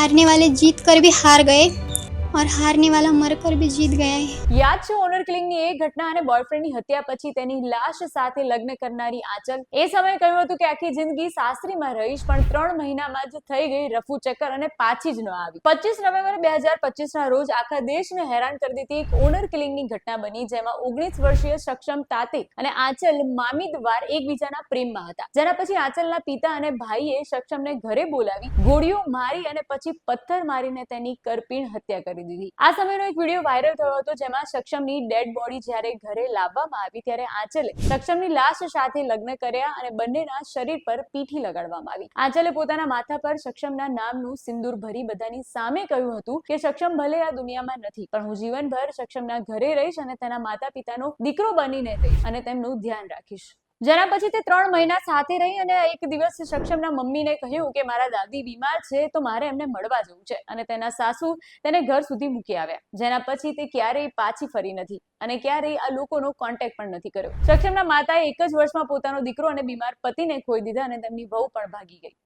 हारने वाले जीत कर भी हार गए और हारने वाला मर कर भी जीत गया है। યાદ છે ઓનર કિલિંગની એ ઘટના અને બોયફ્રેન્ડની હત્યા પછી તેની લાશ સાથે લગ્ન કરનારી આંચલ એ સમયે કહ્યું હતું કે આખી જિંદગી સાસરીમાં રહીશ, પણ 3 મહિનામાં જ થઈ ગઈ રફુ ચક્કર અને પાછી જ ન આવી। 25 નવેમ્બર 2025 ના રોજ આખા દેશને હેરાન કરી દેતી એક ઓનર કિલિંગની ઘટના બની, જેમાં 19 વર્ષીય સક્ષમ તાતે અને આંચલ મામીદવાર એકબીજાના પ્રેમમાં હતા, જેના પછી આંચલના પિતા અને ભાઈએ સક્ષમને ઘરે બોલાવી ગોળીઓ મારી અને પછી પથ્થર મારીને તેની કરપીણ હત્યા કરી દીધી। આ સમયનો એક વિડીયો વાયરલ થયો હતો, જેમાં સક્ષમની ડેડ બોડી જ્યારે ઘરે લાવવામાં આવી ત્યારે આંચલે સક્ષમની લાશ સાથે લગ્ન કર્યા અને બંનેના શરીર પર પીઠી લગાડવામાં આવી। આંચલે પોતાના માથા પર સક્ષમના નામનું સિંદૂર ભરી બધાની સામે કહ્યું હતું કે સક્ષમ ભલે આ દુનિયામાં નથી, પણ હું જીવનભર સક્ષમના ઘરે રહીશ અને તેના માતા પિતાનો દીકરો બનીને રહીશ અને તેમનું ધ્યાન રાખીશ। જેના પછી તે 3 મહિના સાથે રહી અને એક દિવસ સક્ષમના મમ્મીને કહ્યું કે મારા દાદી બીમાર છે તો મારે એમને મળવા જવું છે, અને તેના સાસુ તેને ઘર સુધી મૂકી આવ્યા। જેના પછી તે ક્યારેય પાછી ફરી નથી અને ક્યારેય આ લોકોનો કોન્ટેક્ટ પણ નથી કર્યો। સક્ષમના માતાએ એક જ વર્ષમાં પોતાનો દીકરો અને બીમાર પતિને ખોઈ દીધા અને તેમની વહુ પણ ભાગી ગઈ।